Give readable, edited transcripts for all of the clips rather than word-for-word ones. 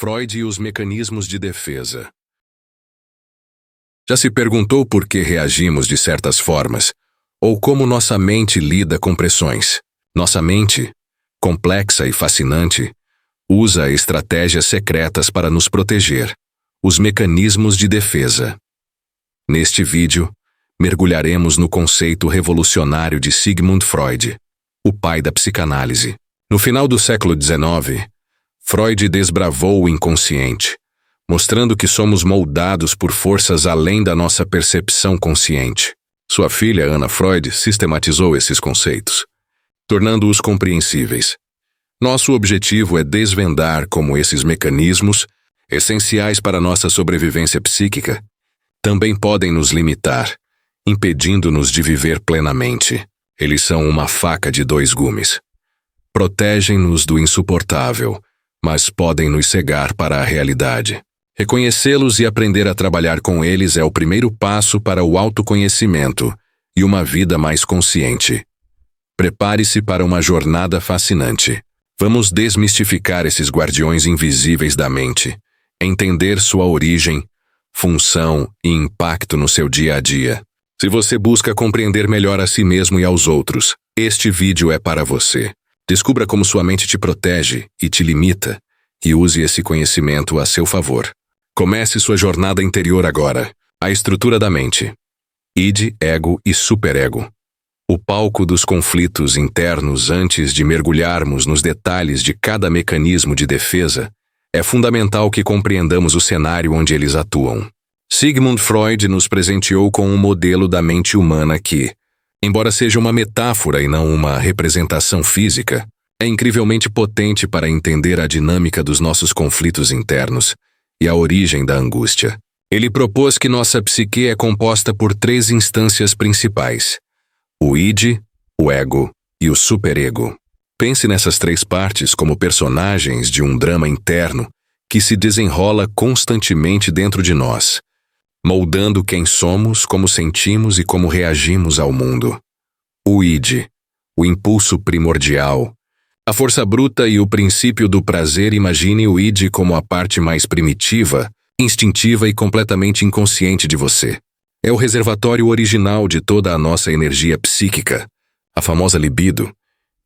Freud e os mecanismos de defesa. Já se perguntou por que reagimos de certas formas, ou como nossa mente lida com pressões? Nossa mente, complexa e fascinante, usa estratégias secretas para nos proteger, os mecanismos de defesa. Neste vídeo, mergulharemos no conceito revolucionário de Sigmund Freud, o pai da psicanálise. No final do século XIX, Freud desbravou o inconsciente, mostrando que somos moldados por forças além da nossa percepção consciente. Sua filha, Anna Freud, sistematizou esses conceitos, tornando-os compreensíveis. Nosso objetivo é desvendar como esses mecanismos, essenciais para nossa sobrevivência psíquica, também podem nos limitar, impedindo-nos de viver plenamente. Eles são uma faca de dois gumes. Protegem-nos do insuportável, mas podem nos cegar para a realidade. Reconhecê-los e aprender a trabalhar com eles é o primeiro passo para o autoconhecimento e uma vida mais consciente. Prepare-se para uma jornada fascinante. Vamos desmistificar esses guardiões invisíveis da mente, entender sua origem, função e impacto no seu dia a dia. Se você busca compreender melhor a si mesmo e aos outros, este vídeo é para você. Descubra como sua mente te protege e te limita, e use esse conhecimento a seu favor. Comece sua jornada interior agora. A estrutura da mente. Id, ego e superego. O palco dos conflitos internos antes de mergulharmos nos detalhes de cada mecanismo de defesa, é fundamental que compreendamos o cenário onde eles atuam. Sigmund Freud nos presenteou com um modelo da mente humana que, embora seja uma metáfora e não uma representação física, é incrivelmente potente para entender a dinâmica dos nossos conflitos internos e a origem da angústia. Ele propôs que nossa psique é composta por três instâncias principais: o id, o ego e o superego. Pense nessas três partes como personagens de um drama interno que se desenrola constantemente dentro de nós, moldando quem somos, como sentimos e como reagimos ao mundo. O id, o impulso primordial, a força bruta e o princípio do prazer. Imagine o id como a parte mais primitiva, instintiva e completamente inconsciente de você. É o reservatório original de toda a nossa energia psíquica, a famosa libido,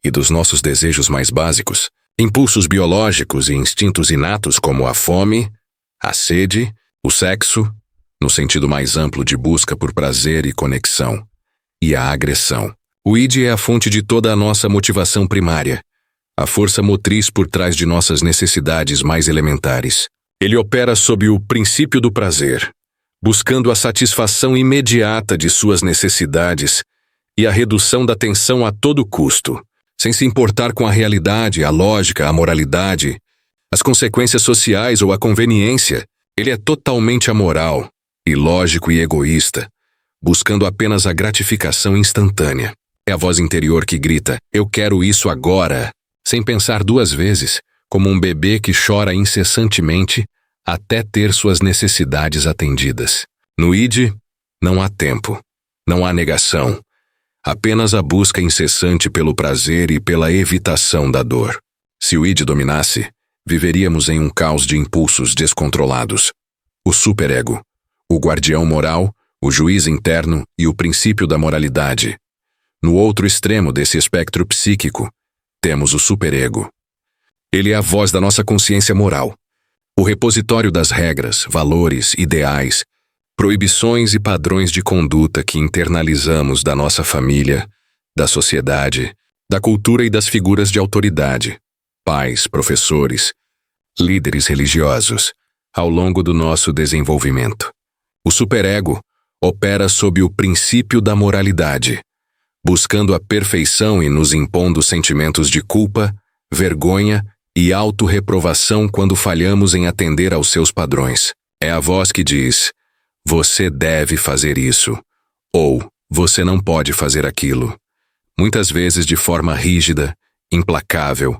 e dos nossos desejos mais básicos, impulsos biológicos e instintos inatos como a fome, a sede, o sexo, no sentido mais amplo de busca por prazer e conexão, e a agressão. O id é a fonte de toda a nossa motivação primária, a força motriz por trás de nossas necessidades mais elementares. Ele opera sob o princípio do prazer, buscando a satisfação imediata de suas necessidades e a redução da tensão a todo custo, sem se importar com a realidade, a lógica, a moralidade, as consequências sociais ou a conveniência. Ele é totalmente amoral, ilógico e egoísta, buscando apenas a gratificação instantânea. É a voz interior que grita: "Eu quero isso agora", sem pensar duas vezes, como um bebê que chora incessantemente até ter suas necessidades atendidas. No id, não há tempo, não há negação, apenas a busca incessante pelo prazer e pela evitação da dor. Se o id dominasse, viveríamos em um caos de impulsos descontrolados. O superego, o guardião moral, o juiz interno e o princípio da moralidade. No outro extremo desse espectro psíquico, temos o superego. Ele é a voz da nossa consciência moral, o repositório das regras, valores, ideais, proibições e padrões de conduta que internalizamos da nossa família, da sociedade, da cultura e das figuras de autoridade, pais, professores, líderes religiosos, ao longo do nosso desenvolvimento. O superego opera sob o princípio da moralidade, buscando a perfeição e nos impondo sentimentos de culpa, vergonha e autorreprovação quando falhamos em atender aos seus padrões. É a voz que diz: "Você deve fazer isso", ou "Você não pode fazer aquilo", muitas vezes de forma rígida, implacável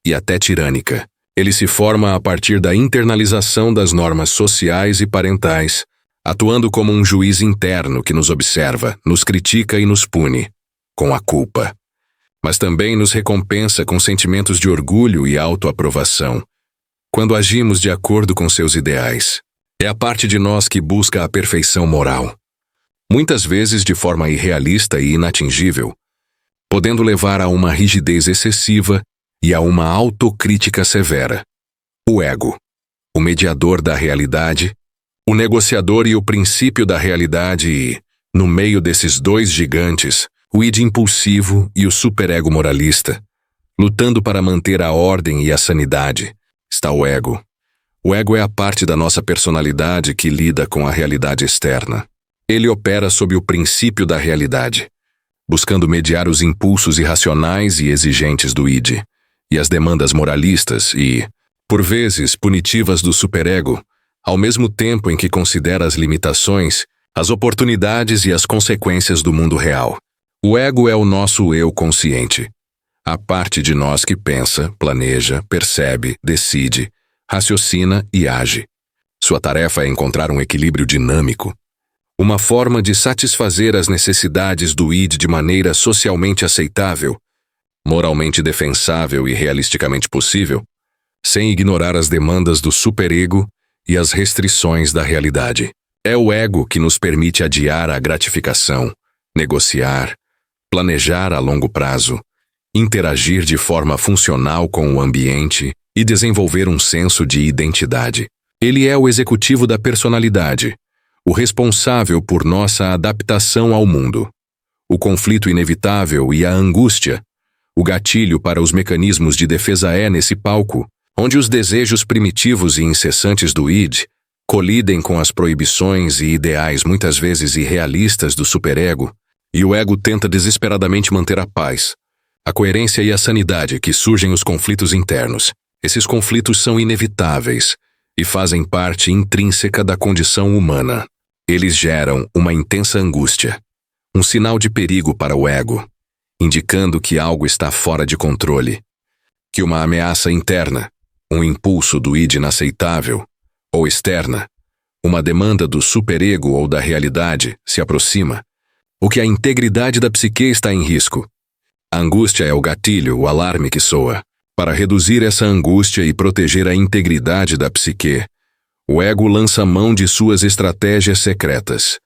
e até tirânica. Ele se forma a partir da internalização das normas sociais e parentais, atuando como um juiz interno que nos observa, nos critica e nos pune, com a culpa. Mas também nos recompensa com sentimentos de orgulho e autoaprovação, quando agimos de acordo com seus ideais. É a parte de nós que busca a perfeição moral, muitas vezes de forma irrealista e inatingível, podendo levar a uma rigidez excessiva e a uma autocrítica severa. O ego, o mediador da realidade, o negociador e o princípio da realidade e, no meio desses dois gigantes, o id impulsivo e o superego moralista, lutando para manter a ordem e a sanidade, está o ego. O ego é a parte da nossa personalidade que lida com a realidade externa. Ele opera sob o princípio da realidade, buscando mediar os impulsos irracionais e exigentes do id, e as demandas moralistas e, por vezes, punitivas do superego, ao mesmo tempo em que considera as limitações, as oportunidades e as consequências do mundo real. O ego é o nosso eu consciente, a parte de nós que pensa, planeja, percebe, decide, raciocina e age. Sua tarefa é encontrar um equilíbrio dinâmico, uma forma de satisfazer as necessidades do id de maneira socialmente aceitável, moralmente defensável e realisticamente possível, sem ignorar as demandas do superego e as restrições da realidade. É o ego que nos permite adiar a gratificação, negociar, planejar a longo prazo, interagir de forma funcional com o ambiente e desenvolver um senso de identidade. Ele é o executivo da personalidade, o responsável por nossa adaptação ao mundo. O conflito inevitável e a angústia, o gatilho para os mecanismos de defesa é nesse palco, onde os desejos primitivos e incessantes do id colidem com as proibições e ideais muitas vezes irrealistas do superego, e o ego tenta desesperadamente manter a paz, a coerência e a sanidade que surgem os conflitos internos. Esses conflitos são inevitáveis e fazem parte intrínseca da condição humana. Eles geram uma intensa angústia, um sinal de perigo para o ego, indicando que algo está fora de controle, que uma ameaça interna, um impulso do id inaceitável, ou externa, uma demanda do superego ou da realidade se aproxima, ou que a integridade da psique está em risco. A angústia é o gatilho, o alarme que soa. Para reduzir essa angústia e proteger a integridade da psique, o ego lança mão de suas estratégias secretas,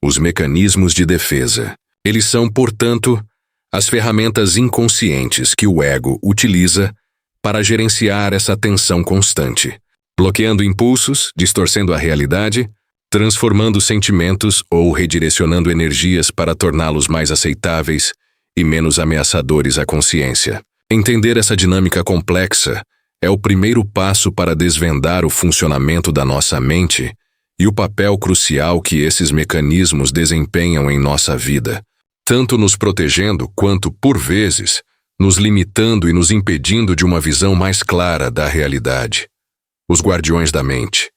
os mecanismos de defesa. Eles são, portanto, as ferramentas inconscientes que o ego utiliza para gerenciar essa tensão constante, bloqueando impulsos, distorcendo a realidade, transformando sentimentos ou redirecionando energias para torná-los mais aceitáveis e menos ameaçadores à consciência. Entender essa dinâmica complexa é o primeiro passo para desvendar o funcionamento da nossa mente e o papel crucial que esses mecanismos desempenham em nossa vida, tanto nos protegendo quanto, por vezes, nos limitando e nos impedindo de uma visão mais clara da realidade. Os guardiões da mente.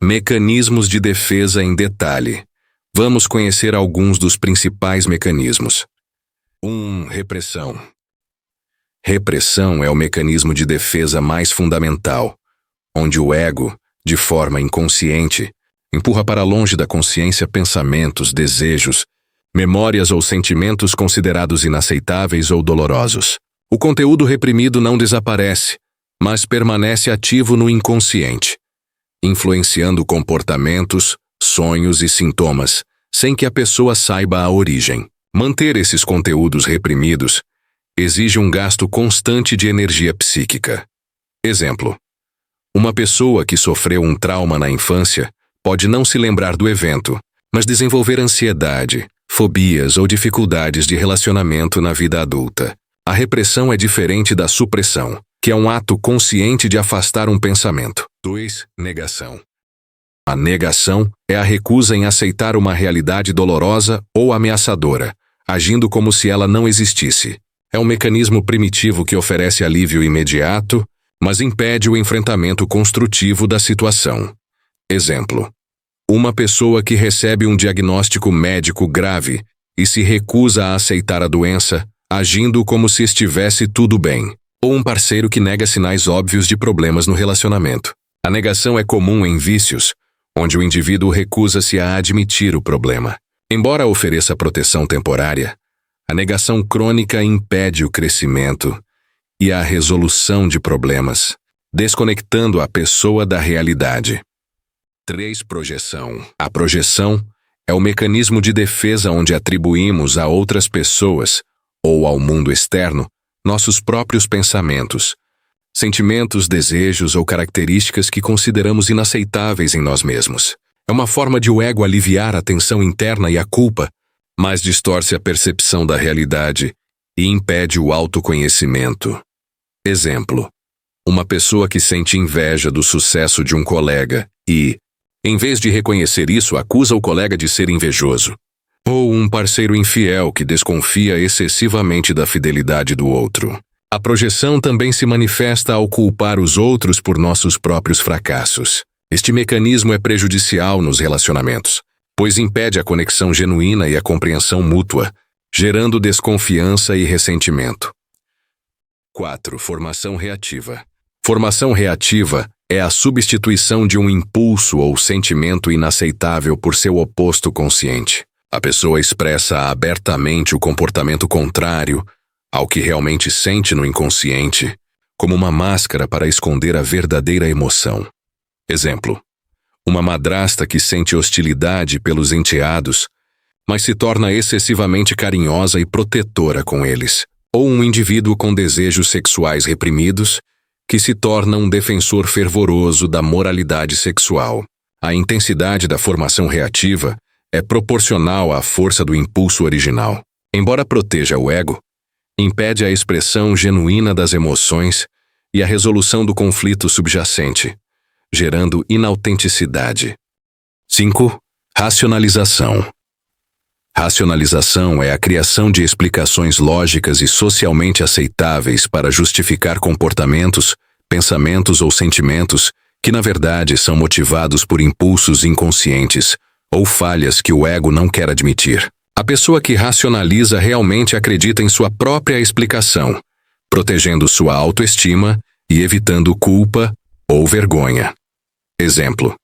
Mecanismos de defesa em detalhe. Vamos conhecer alguns dos principais mecanismos. 1. Repressão. Repressão é o mecanismo de defesa mais fundamental, onde o ego, de forma inconsciente, empurra para longe da consciência pensamentos, desejos, memórias ou sentimentos considerados inaceitáveis ou dolorosos. O conteúdo reprimido não desaparece, mas permanece ativo no inconsciente, influenciando comportamentos, sonhos e sintomas, sem que a pessoa saiba a origem. Manter esses conteúdos reprimidos exige um gasto constante de energia psíquica. Exemplo: uma pessoa que sofreu um trauma na infância pode não se lembrar do evento, mas desenvolver ansiedade, fobias ou dificuldades de relacionamento na vida adulta. A repressão é diferente da supressão, que é um ato consciente de afastar um pensamento. 2. Negação. A negação é a recusa em aceitar uma realidade dolorosa ou ameaçadora, agindo como se ela não existisse. É um mecanismo primitivo que oferece alívio imediato, mas impede o enfrentamento construtivo da situação. Exemplo: uma pessoa que recebe um diagnóstico médico grave e se recusa a aceitar a doença, agindo como se estivesse tudo bem. Ou um parceiro que nega sinais óbvios de problemas no relacionamento. A negação é comum em vícios, onde o indivíduo recusa-se a admitir o problema. Embora ofereça proteção temporária, a negação crônica impede o crescimento e a resolução de problemas, desconectando a pessoa da realidade. 3. Projeção. A projeção é o mecanismo de defesa onde atribuímos a outras pessoas ou ao mundo externo nossos próprios pensamentos, sentimentos, desejos ou características que consideramos inaceitáveis em nós mesmos. É uma forma de o ego aliviar a tensão interna e a culpa, mas distorce a percepção da realidade e impede o autoconhecimento. Exemplo: uma pessoa que sente inveja do sucesso de um colega e, em vez de reconhecer isso, acusa o colega de ser invejoso. Ou um parceiro infiel que desconfia excessivamente da fidelidade do outro. A projeção também se manifesta ao culpar os outros por nossos próprios fracassos. Este mecanismo é prejudicial nos relacionamentos, pois impede a conexão genuína e a compreensão mútua, gerando desconfiança e ressentimento. 4. Formação reativa. Formação reativa é a substituição de um impulso ou sentimento inaceitável por seu oposto consciente. A pessoa expressa abertamente o comportamento contrário ao que realmente sente no inconsciente, como uma máscara para esconder a verdadeira emoção. Exemplo: uma madrasta que sente hostilidade pelos enteados, mas se torna excessivamente carinhosa e protetora com eles. Ou um indivíduo com desejos sexuais reprimidos, que se torna um defensor fervoroso da moralidade sexual. A intensidade da formação reativa é proporcional à força do impulso original. Embora proteja o ego, impede a expressão genuína das emoções e a resolução do conflito subjacente, gerando inautenticidade. 5. Racionalização. Racionalização é a criação de explicações lógicas e socialmente aceitáveis para justificar comportamentos, pensamentos ou sentimentos que, na verdade, são motivados por impulsos inconscientes ou falhas que o ego não quer admitir. A pessoa que racionaliza realmente acredita em sua própria explicação, protegendo sua autoestima e evitando culpa ou vergonha. Exemplo: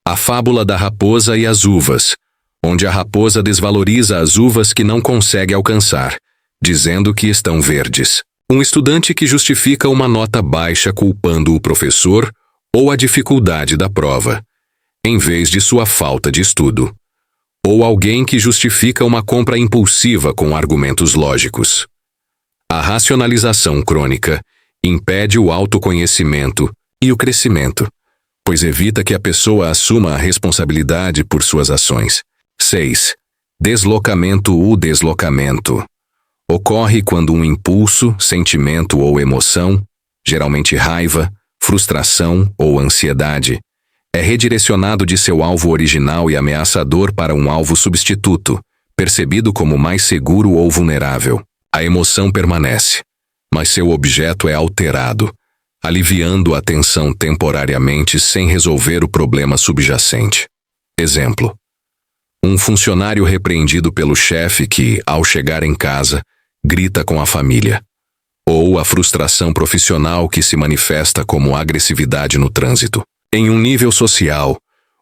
a fábula da raposa e as uvas, onde a raposa desvaloriza as uvas que não consegue alcançar, dizendo que estão verdes. Um estudante que justifica uma nota baixa culpando o professor ou a dificuldade da prova, em vez de sua falta de estudo. Ou alguém que justifica uma compra impulsiva com argumentos lógicos. A racionalização crônica impede o autoconhecimento e o crescimento, pois evita que a pessoa assuma a responsabilidade por suas ações. 6. Deslocamento. O deslocamento ocorre quando um impulso, sentimento ou emoção, geralmente raiva, frustração ou ansiedade, é redirecionado de seu alvo original e ameaçador para um alvo substituto, percebido como mais seguro ou vulnerável. A emoção permanece, mas seu objeto é alterado, aliviando a tensão temporariamente sem resolver o problema subjacente. Exemplo: um funcionário repreendido pelo chefe que, ao chegar em casa, grita com a família. Ou a frustração profissional que se manifesta como agressividade no trânsito. Em um nível social,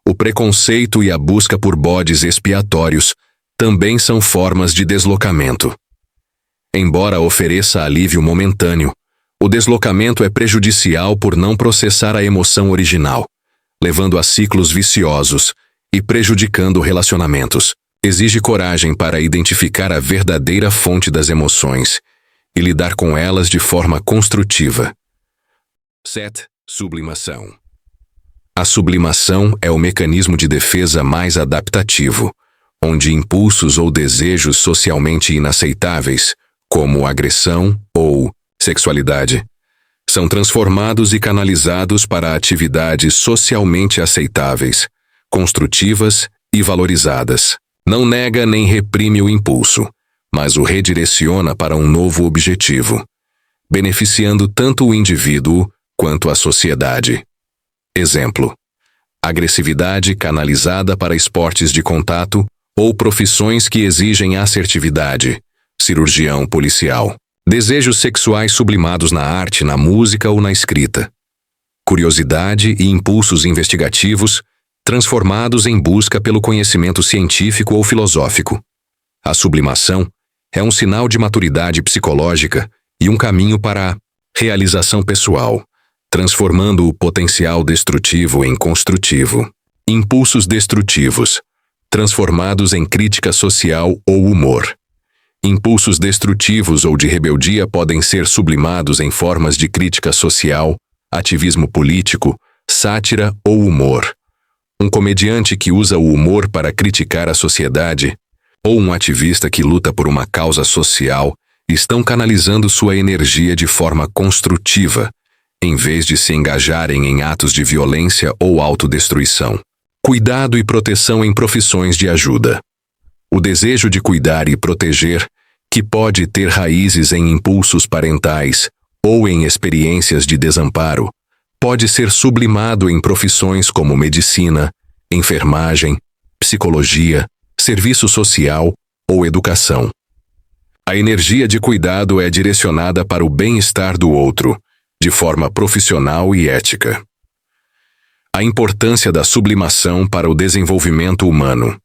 o preconceito e a busca por bodes expiatórios também são formas de deslocamento. Embora ofereça alívio momentâneo, o deslocamento é prejudicial por não processar a emoção original, levando a ciclos viciosos e prejudicando relacionamentos. Exige coragem para identificar a verdadeira fonte das emoções e lidar com elas de forma construtiva. 7. Sublimação. A sublimação é o mecanismo de defesa mais adaptativo, onde impulsos ou desejos socialmente inaceitáveis, como agressão ou sexualidade, são transformados e canalizados para atividades socialmente aceitáveis, construtivas e valorizadas. Não nega nem reprime o impulso, mas o redireciona para um novo objetivo, beneficiando tanto o indivíduo quanto a sociedade. Exemplo: agressividade canalizada para esportes de contato ou profissões que exigem assertividade, cirurgião policial. Desejos sexuais sublimados na arte, na música ou na escrita. Curiosidade e impulsos investigativos transformados em busca pelo conhecimento científico ou filosófico. A sublimação é um sinal de maturidade psicológica e um caminho para a realização pessoal, transformando o potencial destrutivo em construtivo. Impulsos destrutivos, transformados em crítica social ou humor. Impulsos destrutivos ou de rebeldia podem ser sublimados em formas de crítica social, ativismo político, sátira ou humor. Um comediante que usa o humor para criticar a sociedade, ou um ativista que luta por uma causa social, estão canalizando sua energia de forma construtiva, em vez de se engajarem em atos de violência ou autodestruição. Cuidado e proteção em profissões de ajuda. O desejo de cuidar e proteger, que pode ter raízes em impulsos parentais ou em experiências de desamparo, pode ser sublimado em profissões como medicina, enfermagem, psicologia, serviço social ou educação. A energia de cuidado é direcionada para o bem-estar do outro, de forma profissional e ética. A importância da sublimação para o desenvolvimento humano.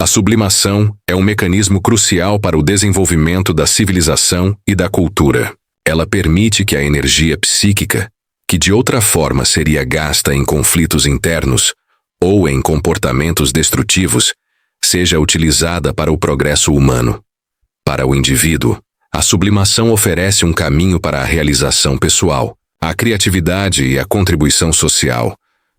A sublimação é um mecanismo crucial para o desenvolvimento da civilização e da cultura. Ela permite que a energia psíquica, que de outra forma seria gasta em conflitos internos ou em comportamentos destrutivos, seja utilizada para o progresso humano. Para o indivíduo, a sublimação oferece um caminho para a realização pessoal, a criatividade e a contribuição social,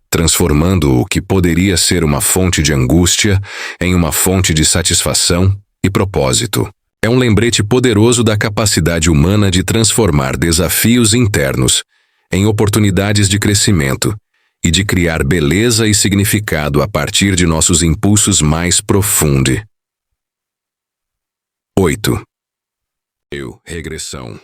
transformando o que poderia ser uma fonte de angústia em uma fonte de satisfação e propósito. É um lembrete poderoso da capacidade humana de transformar desafios internos em oportunidades de crescimento e de criar beleza e significado a partir de nossos impulsos mais profundos. 8. Regressão.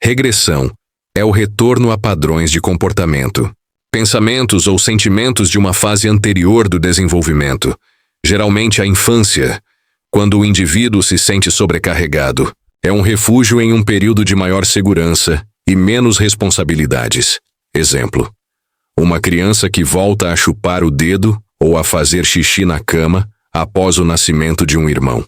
Regressão é o retorno a padrões de comportamento, pensamentos ou sentimentos de uma fase anterior do desenvolvimento, geralmente a infância, quando o indivíduo se sente sobrecarregado. É um refúgio em um período de maior segurança e menos responsabilidades. Exemplo: uma criança que volta a chupar o dedo ou a fazer xixi na cama após o nascimento de um irmão.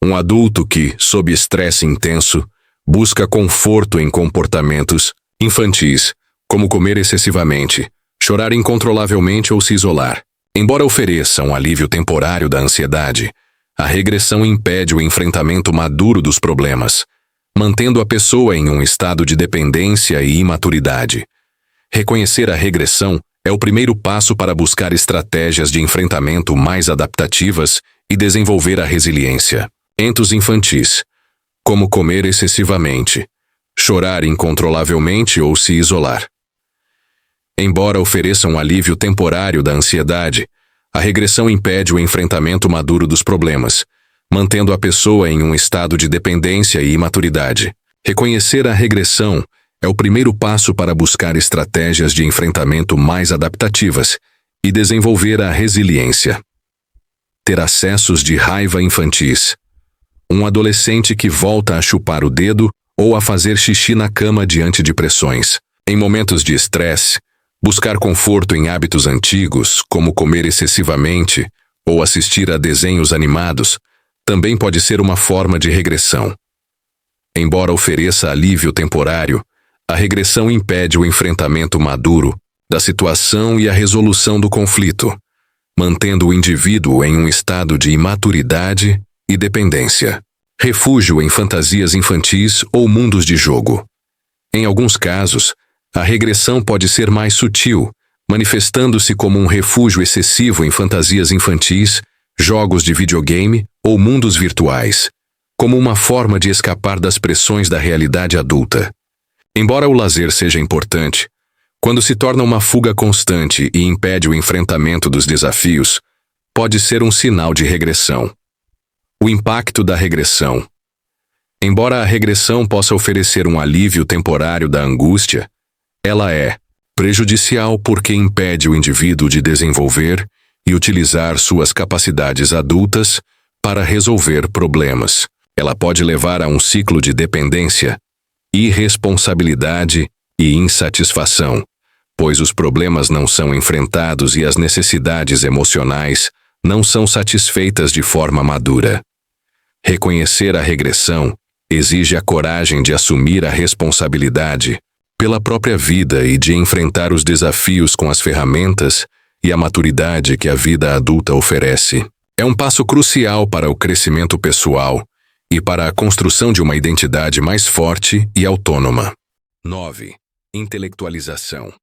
Um adulto que, sob estresse intenso, busca conforto em comportamentos infantis, como comer excessivamente, chorar incontrolavelmente ou se isolar. Embora ofereça um alívio temporário da ansiedade, a regressão impede o enfrentamento maduro dos problemas, mantendo a pessoa em um estado de dependência e imaturidade. Reconhecer a regressão é o primeiro passo para buscar estratégias de enfrentamento mais adaptativas e desenvolver a resiliência. Eventos infantis, como comer excessivamente, chorar incontrolavelmente ou se isolar. Embora ofereça um alívio temporário da ansiedade, a regressão impede o enfrentamento maduro dos problemas, mantendo a pessoa em um estado de dependência e imaturidade. Reconhecer a regressão é o primeiro passo para buscar estratégias de enfrentamento mais adaptativas e desenvolver a resiliência. Ter acessos de raiva infantis. Um adolescente que volta a chupar o dedo ou a fazer xixi na cama diante de pressões. Em momentos de estresse, buscar conforto em hábitos antigos, como comer excessivamente ou assistir a desenhos animados, também pode ser uma forma de regressão. Embora ofereça alívio temporário, a regressão impede o enfrentamento maduro da situação e a resolução do conflito, mantendo o indivíduo em um estado de imaturidade e dependência. Refúgio em fantasias infantis ou mundos de jogo. Em alguns casos, a regressão pode ser mais sutil, manifestando-se como um refúgio excessivo em fantasias infantis, jogos de videogame ou mundos virtuais, como uma forma de escapar das pressões da realidade adulta. Embora o lazer seja importante, quando se torna uma fuga constante e impede o enfrentamento dos desafios, pode ser um sinal de regressão. O impacto da regressão. Embora a regressão possa oferecer um alívio temporário da angústia, ela é prejudicial porque impede o indivíduo de desenvolver e utilizar suas capacidades adultas para resolver problemas. Ela pode levar a um ciclo de dependência, irresponsabilidade e insatisfação, pois os problemas não são enfrentados e as necessidades emocionais não são satisfeitas de forma madura. Reconhecer a regressão exige a coragem de assumir a responsabilidade pela própria vida e de enfrentar os desafios com as ferramentas e a maturidade que a vida adulta oferece. É um passo crucial para o crescimento pessoal e para a construção de uma identidade mais forte e autônoma. 9. Intelectualização.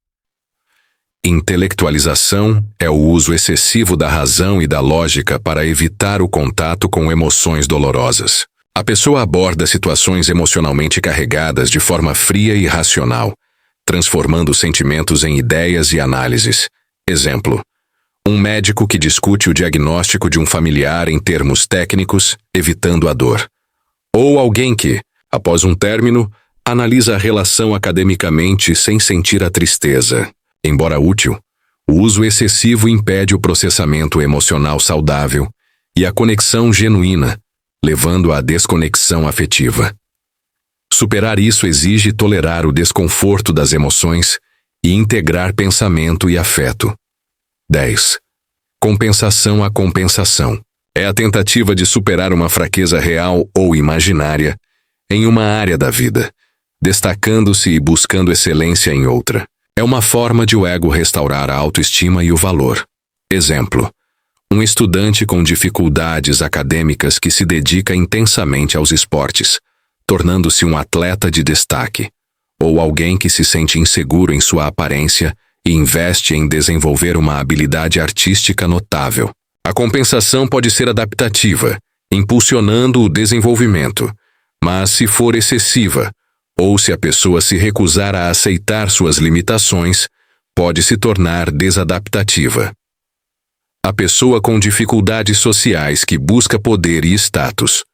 Intelectualização é o uso excessivo da razão e da lógica para evitar o contato com emoções dolorosas. A pessoa aborda situações emocionalmente carregadas de forma fria e racional, transformando sentimentos em ideias e análises. Exemplo: um médico que discute o diagnóstico de um familiar em termos técnicos, evitando a dor. Ou alguém que, após um término, analisa a relação academicamente sem sentir a tristeza. Embora útil, o uso excessivo impede o processamento emocional saudável e a conexão genuína, levando à desconexão afetiva. Superar isso exige tolerar o desconforto das emoções e integrar pensamento e afeto. 10. Compensação a compensação. É a tentativa de superar uma fraqueza real ou imaginária em uma área da vida, destacando-se e buscando excelência em outra. É uma forma de o ego restaurar a autoestima e o valor. Exemplo: um estudante com dificuldades acadêmicas que se dedica intensamente aos esportes, tornando-se um atleta de destaque. Ou alguém que se sente inseguro em sua aparência e investe em desenvolver uma habilidade artística notável. A compensação pode ser adaptativa, impulsionando o desenvolvimento, mas se for excessiva, ou se a pessoa se recusar a aceitar suas limitações, pode se tornar desadaptativa. A pessoa com dificuldades sociais que busca poder e status.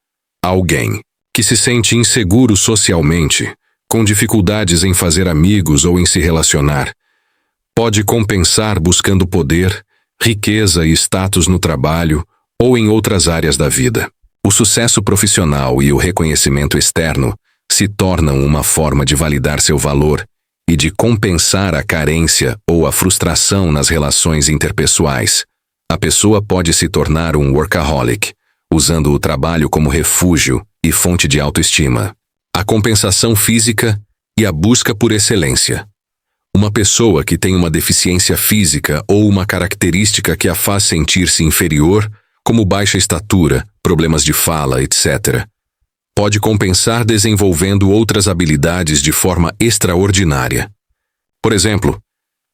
Alguém que se sente inseguro socialmente, com dificuldades em fazer amigos ou em se relacionar, pode compensar buscando poder, riqueza e status no trabalho ou em outras áreas da vida. O sucesso profissional e o reconhecimento externo se tornam uma forma de validar seu valor e de compensar a carência ou a frustração nas relações interpessoais. A pessoa pode se tornar um workaholic, usando o trabalho como refúgio e fonte de autoestima. A compensação física e a busca por excelência. Uma pessoa que tem uma deficiência física ou uma característica que a faz sentir-se inferior, como baixa estatura, problemas de fala, etc., pode compensar desenvolvendo outras habilidades de forma extraordinária. Por exemplo,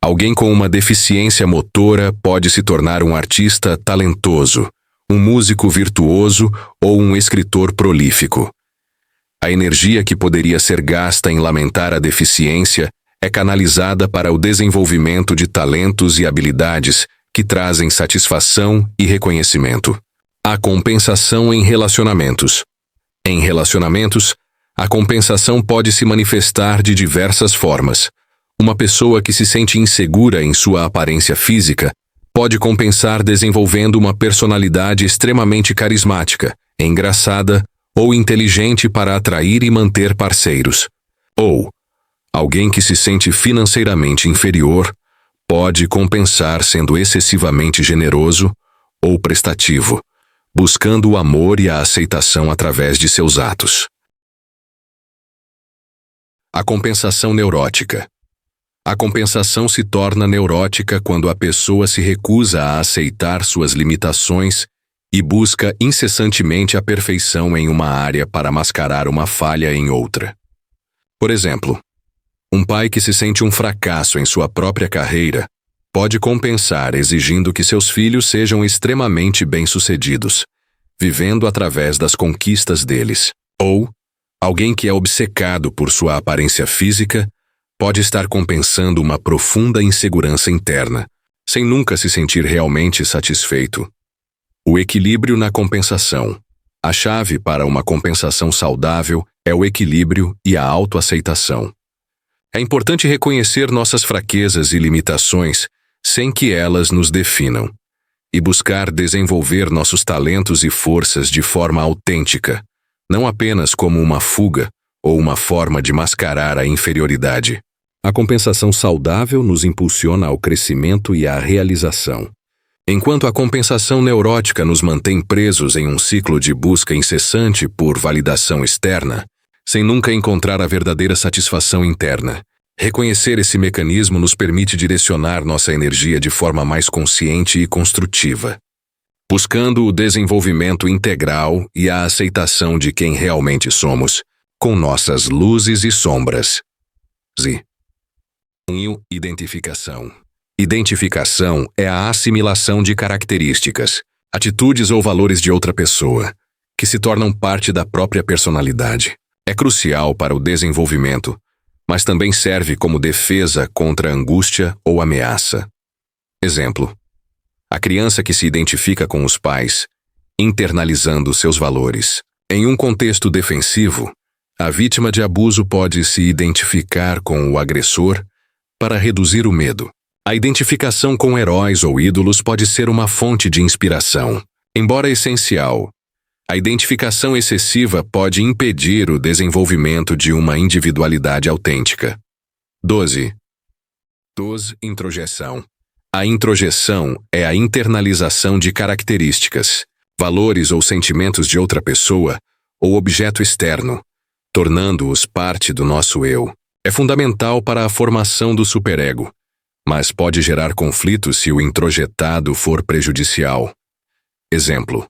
alguém com uma deficiência motora pode se tornar um artista talentoso, um músico virtuoso ou um escritor prolífico. A energia que poderia ser gasta em lamentar a deficiência é canalizada para o desenvolvimento de talentos e habilidades que trazem satisfação e reconhecimento. A compensação em relacionamentos. Em relacionamentos, a compensação pode se manifestar de diversas formas. Uma pessoa que se sente insegura em sua aparência física pode compensar desenvolvendo uma personalidade extremamente carismática, engraçada ou inteligente para atrair e manter parceiros. Ou, alguém que se sente financeiramente inferior pode compensar sendo excessivamente generoso ou prestativo, buscando o amor e a aceitação através de seus atos. A compensação neurótica. A compensação se torna neurótica quando a pessoa se recusa a aceitar suas limitações e busca incessantemente a perfeição em uma área para mascarar uma falha em outra. Por exemplo, um pai que se sente um fracasso em sua própria carreira pode compensar exigindo que seus filhos sejam extremamente bem-sucedidos, vivendo através das conquistas deles. Ou, alguém que é obcecado por sua aparência física pode estar compensando uma profunda insegurança interna, sem nunca se sentir realmente satisfeito. O equilíbrio na compensação. A chave para uma compensação saudável é o equilíbrio e a autoaceitação. É importante reconhecer nossas fraquezas e limitações sem que elas nos definam, e buscar desenvolver nossos talentos e forças de forma autêntica, não apenas como uma fuga ou uma forma de mascarar a inferioridade. A compensação saudável nos impulsiona ao crescimento e à realização, enquanto a compensação neurótica nos mantém presos em um ciclo de busca incessante por validação externa, sem nunca encontrar a verdadeira satisfação interna. Reconhecer esse mecanismo nos permite direcionar nossa energia de forma mais consciente e construtiva, buscando o desenvolvimento integral e a aceitação de quem realmente somos, com nossas luzes e sombras. Identificação. Identificação é a assimilação de características, atitudes ou valores de outra pessoa, que se tornam parte da própria personalidade. É crucial para o desenvolvimento, mas também serve como defesa contra angústia ou ameaça. Exemplo: a criança que se identifica com os pais, internalizando seus valores. Em um contexto defensivo, a vítima de abuso pode se identificar com o agressor para reduzir o medo. A identificação com heróis ou ídolos pode ser uma fonte de inspiração. Embora essencial, a identificação excessiva pode impedir o desenvolvimento de uma individualidade autêntica. 12. Introjeção. A introjeção é a internalização de características, valores ou sentimentos de outra pessoa ou objeto externo, tornando-os parte do nosso eu. É fundamental para a formação do superego, mas pode gerar conflitos se o introjetado for prejudicial. Exemplo: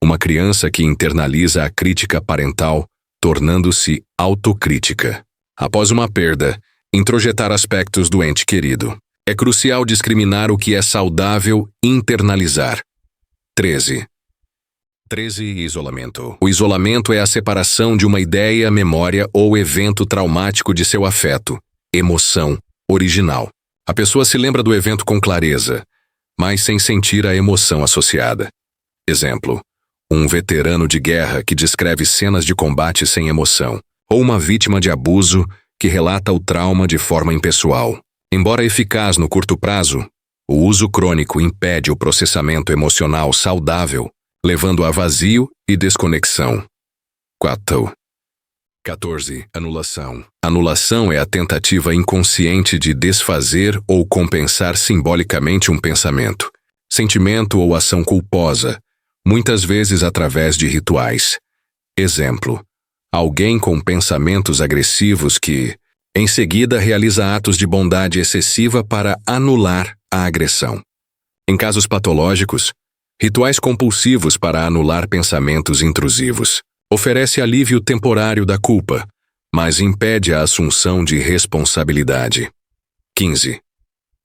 uma criança que internaliza a crítica parental, tornando-se autocrítica. Após uma perda, introjetar aspectos do ente querido. É crucial discriminar o que é saudável internalizar. 13. Isolamento. O isolamento é a separação de uma ideia, memória ou evento traumático de seu afeto, emoção, original. A pessoa se lembra do evento com clareza, mas sem sentir a emoção associada. Exemplo: um veterano de guerra que descreve cenas de combate sem emoção, ou uma vítima de abuso que relata o trauma de forma impessoal. Embora eficaz no curto prazo, o uso crônico impede o processamento emocional saudável, levando a vazio e desconexão. 14. Anulação. Anulação é a tentativa inconsciente de desfazer ou compensar simbolicamente um pensamento, sentimento ou ação culposa, muitas vezes através de rituais. Exemplo: alguém com pensamentos agressivos que, em seguida, realiza atos de bondade excessiva para anular a agressão. Em casos patológicos, rituais compulsivos para anular pensamentos intrusivos. Oferece alívio temporário da culpa, mas impede a assunção de responsabilidade. 15.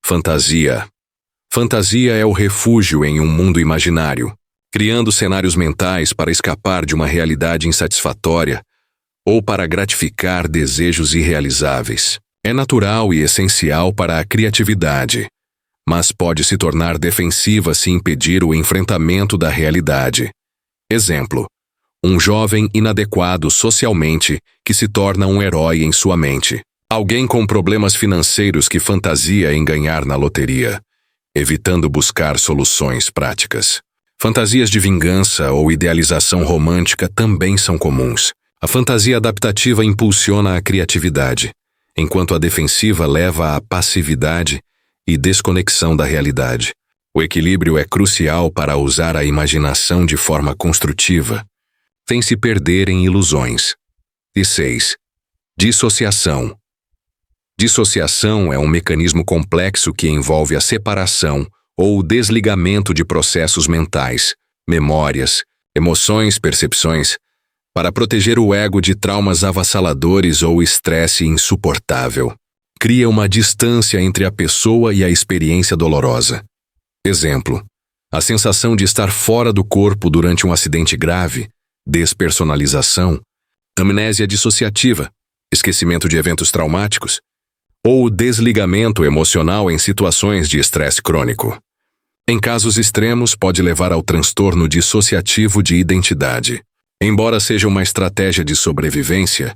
Fantasia. Fantasia é o refúgio em um mundo imaginário, criando cenários mentais para escapar de uma realidade insatisfatória ou para gratificar desejos irrealizáveis. É natural e essencial para a criatividade, mas pode se tornar defensiva se impedir o enfrentamento da realidade. Exemplo: um jovem inadequado socialmente que se torna um herói em sua mente. Alguém com problemas financeiros que fantasia em ganhar na loteria, evitando buscar soluções práticas. Fantasias de vingança ou idealização romântica também são comuns. A fantasia adaptativa impulsiona a criatividade, enquanto a defensiva leva à passividade e desconexão da realidade. O equilíbrio é crucial para usar a imaginação de forma construtiva, sem se perder em ilusões. 16. Dissociação. Dissociação é um mecanismo complexo que envolve a separação ou o desligamento de processos mentais, memórias, emoções, percepções, para proteger o ego de traumas avassaladores ou estresse insuportável. Cria uma distância entre a pessoa e a experiência dolorosa. Exemplo: a sensação de estar fora do corpo durante um acidente grave, despersonalização, amnésia dissociativa, esquecimento de eventos traumáticos, ou desligamento emocional em situações de estresse crônico. Em casos extremos, pode levar ao transtorno dissociativo de identidade. Embora seja uma estratégia de sobrevivência,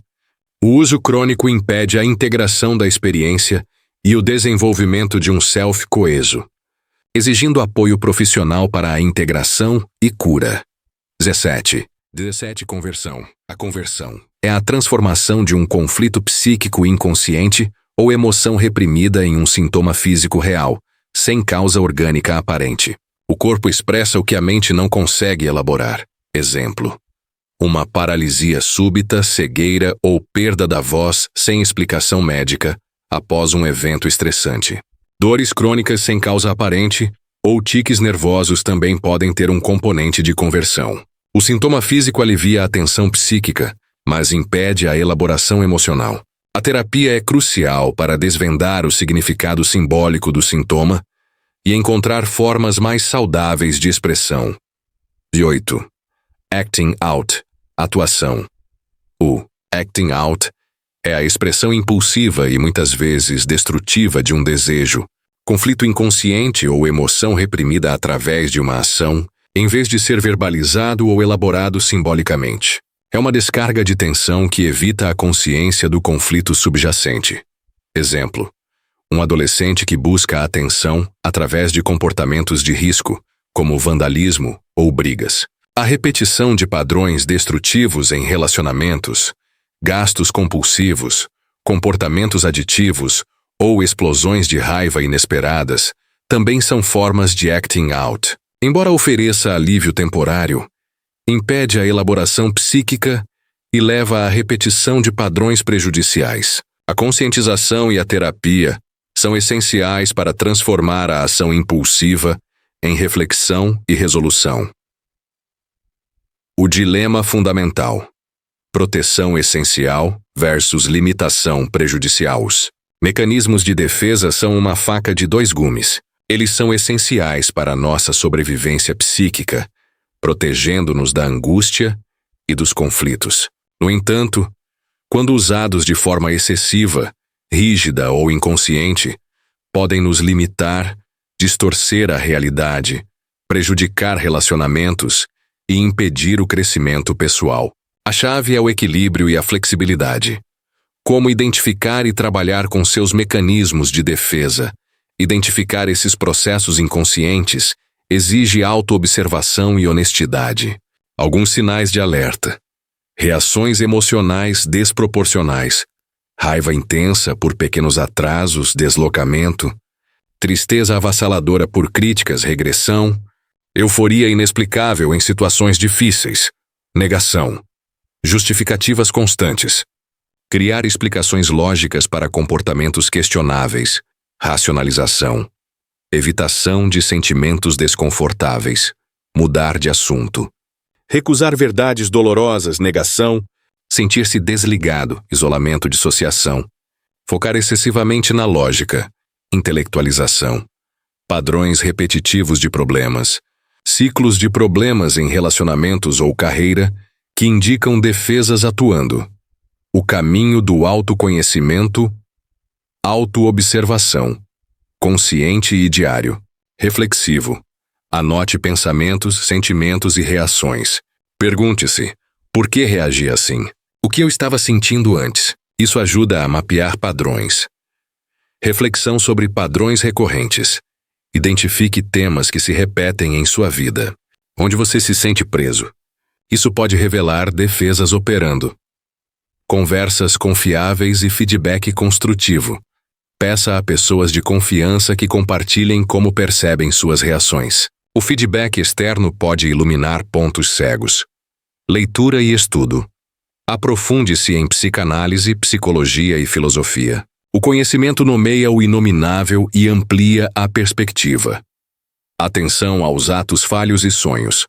o uso crônico impede a integração da experiência e o desenvolvimento de um self coeso, exigindo apoio profissional para a integração e cura. 17. Conversão. A conversão é a transformação de um conflito psíquico inconsciente ou emoção reprimida em um sintoma físico real, sem causa orgânica aparente. O corpo expressa o que a mente não consegue elaborar. Exemplo: uma paralisia súbita, cegueira ou perda da voz sem explicação médica, após um evento estressante. Dores crônicas sem causa aparente ou tiques nervosos também podem ter um componente de conversão. O sintoma físico alivia a tensão psíquica, mas impede a elaboração emocional. A terapia é crucial para desvendar o significado simbólico do sintoma e encontrar formas mais saudáveis de expressão. 8. Acting out. Atuação. O acting out é a expressão impulsiva e muitas vezes destrutiva de um desejo, conflito inconsciente ou emoção reprimida através de uma ação, em vez de ser verbalizado ou elaborado simbolicamente. É uma descarga de tensão que evita a consciência do conflito subjacente. Exemplo: um adolescente que busca a atenção através de comportamentos de risco, como vandalismo ou brigas. A repetição de padrões destrutivos em relacionamentos, gastos compulsivos, comportamentos aditivos ou explosões de raiva inesperadas também são formas de acting out. Embora ofereça alívio temporário, impede a elaboração psíquica e leva à repetição de padrões prejudiciais. A conscientização e a terapia são essenciais para transformar a ação impulsiva em reflexão e resolução. O dilema fundamental: proteção essencial versus limitação prejudicial. Os mecanismos de defesa são uma faca de dois gumes. Eles são essenciais para a nossa sobrevivência psíquica, protegendo-nos da angústia e dos conflitos. No entanto, quando usados de forma excessiva, rígida ou inconsciente, podem nos limitar, distorcer a realidade, prejudicar relacionamentos e impedir o crescimento pessoal. A chave é o equilíbrio e a flexibilidade. Como identificar e trabalhar com seus mecanismos de defesa? Identificar esses processos inconscientes exige autoobservação e honestidade. Alguns sinais de alerta: reações emocionais desproporcionais, raiva intensa por pequenos atrasos, deslocamento, tristeza avassaladora por críticas, regressão, euforia inexplicável em situações difíceis, negação, justificativas constantes, criar explicações lógicas para comportamentos questionáveis, racionalização, evitação de sentimentos desconfortáveis, mudar de assunto, recusar verdades dolorosas, negação, sentir-se desligado, isolamento, dissociação, focar excessivamente na lógica, intelectualização, padrões repetitivos de problemas, ciclos de problemas em relacionamentos ou carreira que indicam defesas atuando. O caminho do autoconhecimento, autoobservação, consciente e diário, reflexivo. Anote pensamentos, sentimentos e reações. Pergunte-se: por que reagi assim? O que eu estava sentindo antes? Isso ajuda a mapear padrões. Reflexão sobre padrões recorrentes. Identifique temas que se repetem em sua vida, onde você se sente preso. Isso pode revelar defesas operando. Conversas confiáveis e feedback construtivo. Peça a pessoas de confiança que compartilhem como percebem suas reações. O feedback externo pode iluminar pontos cegos. Leitura e estudo. Aprofunde-se em psicanálise, psicologia e filosofia. O conhecimento nomeia o inominável e amplia a perspectiva. Atenção aos atos falhos e sonhos.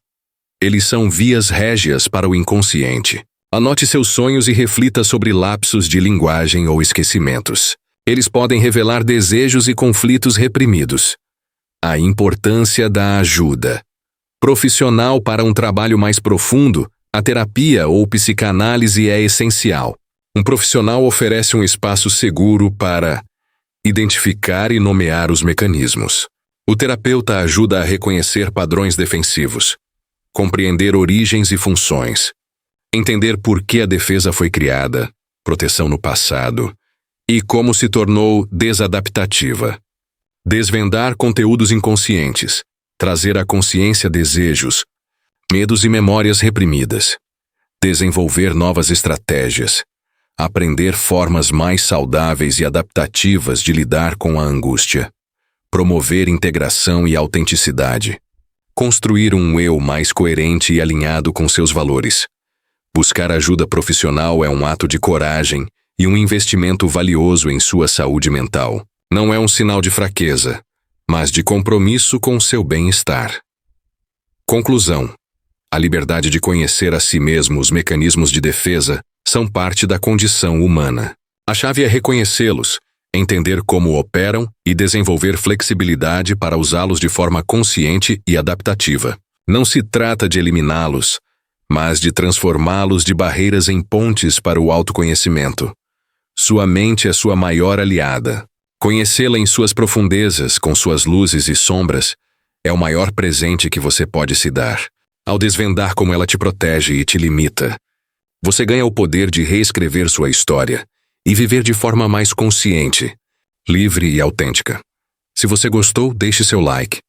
Eles são vias régias para o inconsciente. Anote seus sonhos e reflita sobre lapsos de linguagem ou esquecimentos. Eles podem revelar desejos e conflitos reprimidos. A importância da ajuda profissional para um trabalho mais profundo. A terapia ou psicanálise é essencial. Um profissional oferece um espaço seguro para identificar e nomear os mecanismos. O terapeuta ajuda a reconhecer padrões defensivos, compreender origens e funções, entender por que a defesa foi criada, proteção no passado, e como se tornou desadaptativa. Desvendar conteúdos inconscientes, trazer à consciência desejos, medos e memórias reprimidas. Desenvolver novas estratégias. Aprender formas mais saudáveis e adaptativas de lidar com a angústia. Promover integração e autenticidade. Construir um eu mais coerente e alinhado com seus valores. Buscar ajuda profissional é um ato de coragem e um investimento valioso em sua saúde mental. Não é um sinal de fraqueza, mas de compromisso com seu bem-estar. Conclusão: a liberdade de conhecer a si mesmo, os mecanismos de defesa, são parte da condição humana. A chave é reconhecê-los, entender como operam e desenvolver flexibilidade para usá-los de forma consciente e adaptativa. Não se trata de eliminá-los, mas de transformá-los de barreiras em pontes para o autoconhecimento. Sua mente é sua maior aliada. Conhecê-la em suas profundezas, com suas luzes e sombras, é o maior presente que você pode se dar. Ao desvendar como ela te protege e te limita, você ganha o poder de reescrever sua história e viver de forma mais consciente, livre e autêntica. Se você gostou, deixe seu like.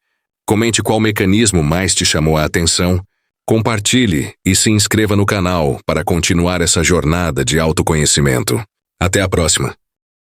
Comente qual mecanismo mais te chamou a atenção, compartilhe e se inscreva no canal para continuar essa jornada de autoconhecimento. Até a próxima!